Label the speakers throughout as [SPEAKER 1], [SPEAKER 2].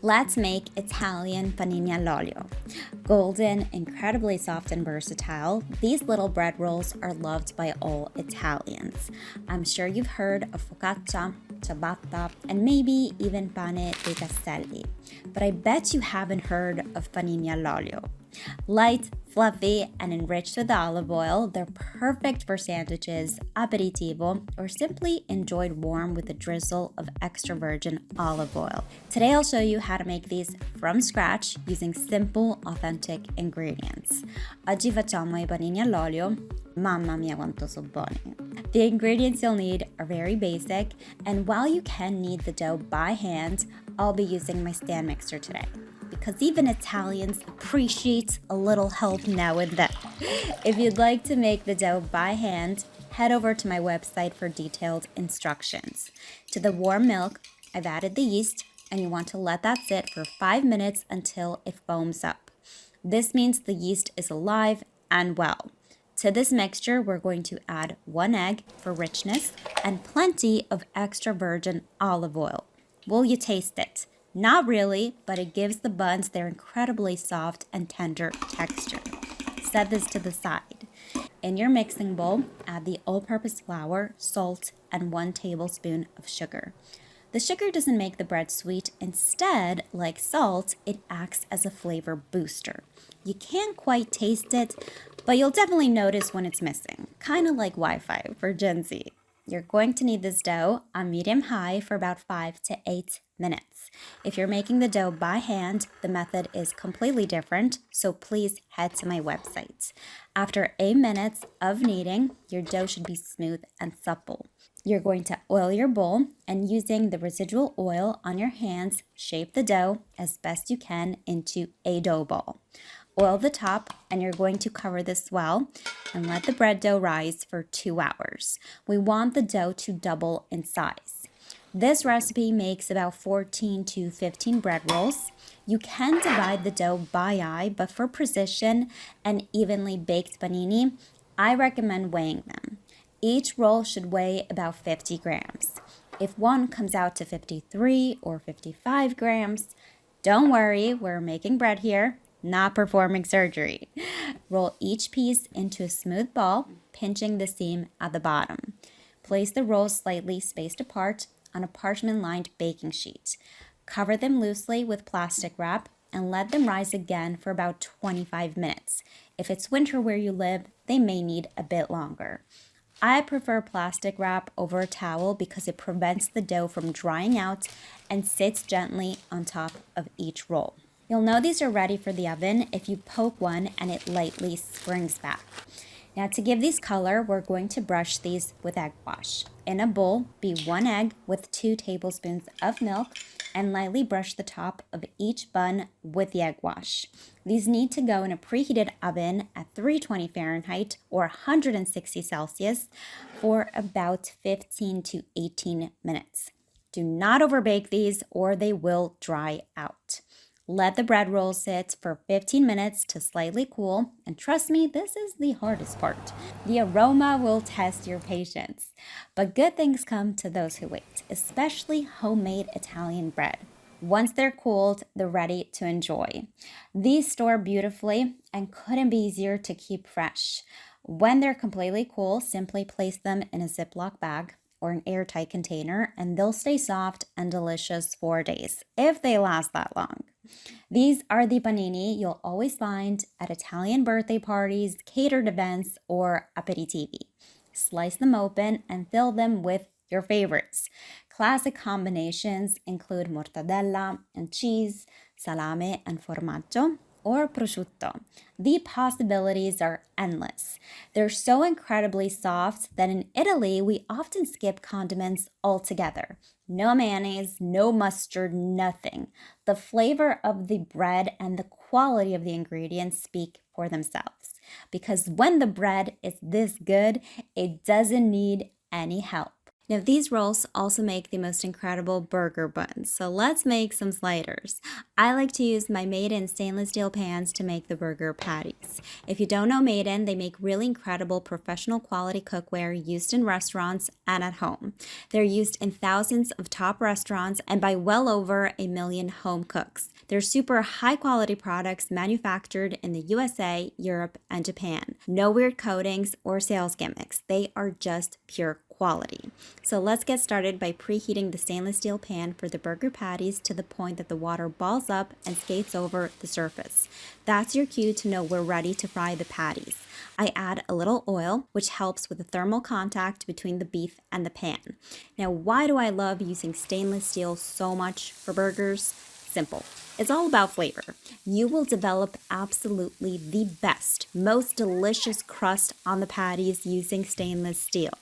[SPEAKER 1] Let's make Italian panini all'olio. Golden, incredibly soft and versatile, these little bread rolls are loved by all Italians. I'm sure you've heard of focaccia, ciabatta, and maybe even pane dei castelli, but I bet you haven't heard of panini all'olio. Light, fluffy, and enriched with olive oil, they're perfect for sandwiches, aperitivo, or simply enjoyed warm with a drizzle of extra virgin olive oil. Today I'll show you how to make these from scratch using simple, authentic ingredients. Oggi facciamo I panini all'olio. Mamma mia quanto sono buoni. The ingredients you'll need are very basic, and while you can knead the dough by hand, I'll be using my stand mixer today, because even Italians appreciate a little help now and then. If you'd like to make the dough by hand, head over to my website for detailed instructions. To the warm milk, I've added the yeast, and you want to let that sit for 5 minutes until it foams up. This means the yeast is alive and well. To this mixture, we're going to add 1 egg for richness and plenty of extra virgin olive oil. Will you taste it? Not really, but it gives the buns their incredibly soft and tender texture. Set this to the side. In your mixing bowl, add the all-purpose flour, salt, and 1 tablespoon of sugar. The sugar doesn't make the bread sweet. Instead, like salt, it acts as a flavor booster. You can't quite taste it, but you'll definitely notice when it's missing, kind of like Wi-Fi for Gen Z. You're going to knead this dough on medium-high for about 5 to 8 minutes. If you're making the dough by hand, the method is completely different, so please head to my website. After 8 minutes of kneading, your dough should be smooth and supple. You're going to oil your bowl, and using the residual oil on your hands, shape the dough as best you can into a dough ball. Oil the top, and you're going to cover this well and let the bread dough rise for 2 hours. We want the dough to double in size. This recipe makes about 14 to 15 bread rolls. You can divide the dough by eye, but for precision and evenly baked panini, I recommend weighing them. Each roll should weigh about 50 grams. If one comes out to 53 or 55 grams, don't worry, we're making bread here, not performing surgery. Roll each piece into a smooth ball, pinching the seam at the bottom. Place the rolls slightly spaced apart on a parchment-lined baking sheet. Cover them loosely with plastic wrap and let them rise again for about 25 minutes. If it's winter where you live, they may need a bit longer. I prefer plastic wrap over a towel because it prevents the dough from drying out and sits gently on top of each roll. You'll know these are ready for the oven if you poke one and it lightly springs back. Now to give these color, we're going to brush these with egg wash. In a bowl, beat 1 egg with 2 tablespoons of milk and lightly brush the top of each bun with the egg wash. These need to go in a preheated oven at 320 Fahrenheit or 160 Celsius for about 15 to 18 minutes. Do not overbake these or they will dry out. Let the bread roll sit for 15 minutes to slightly cool, and trust me, this is the hardest part. The aroma will test your patience. But good things come to those who wait, especially homemade Italian bread. Once they're cooled, they're ready to enjoy. These store beautifully and couldn't be easier to keep fresh. When they're completely cool, simply place them in a Ziploc bag or an airtight container, and they'll stay soft and delicious for days, if they last that long. These are the panini you'll always find at Italian birthday parties, catered events, or aperitivi. Slice them open and fill them with your favorites. Classic combinations include mortadella and cheese, salame and formaggio, or prosciutto. The possibilities are endless. They're so incredibly soft that in Italy, we often skip condiments altogether. No mayonnaise, no mustard, nothing. The flavor of the bread and the quality of the ingredients speak for themselves. Because when the bread is this good, it doesn't need any help. Now, these rolls also make the most incredible burger buns, so let's make some sliders. I like to use my Made-In stainless steel pans to make the burger patties. If you don't know Made-In, they make really incredible professional quality cookware used in restaurants and at home. They're used in thousands of top restaurants and by well over 1 million home cooks. They're super high quality products manufactured in the USA, Europe, and Japan. No weird coatings or sales gimmicks. They are just pure quality. So let's get started by preheating the stainless steel pan for the burger patties to the point that the water balls up and skates over the surface. That's your cue to know we're ready to fry the patties. I add a little oil, which helps with the thermal contact between the beef and the pan. Now, why do I love using stainless steel so much for burgers? Simple. It's all about flavor. You will develop absolutely the best, most delicious crust on the patties using stainless steel.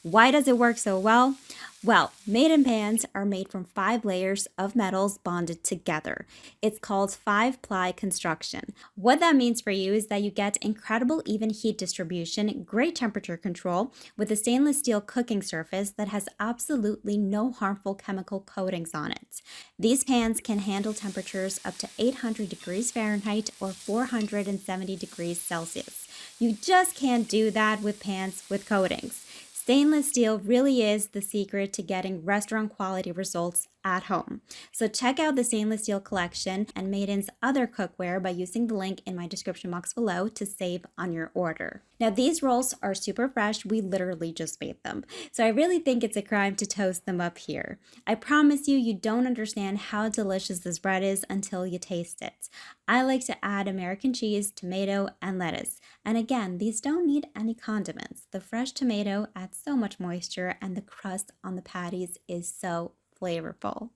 [SPEAKER 1] Why does it work so well? Well, Made-In pans are made from 5 layers of metals bonded together. It's called 5-ply construction. What that means for you is that you get incredible even heat distribution, great temperature control, with a stainless steel cooking surface that has absolutely no harmful chemical coatings on it. These pans can handle temperatures up to 800 degrees Fahrenheit or 470 degrees Celsius. You just can't do that with pans with coatings. Stainless steel really is the secret to getting restaurant quality results at home. So check out the stainless steel collection and Made-In's other cookware by using the link in my description box below to save on your order. Now these rolls are super fresh. We literally just made them. So I really think it's a crime to toast them up here. I promise you, you don't understand how delicious this bread is until you taste it. I like to add American cheese, tomato, and lettuce. And again, these don't need any condiments. The fresh tomato adds so much moisture and the crust on the patties is so flavorful.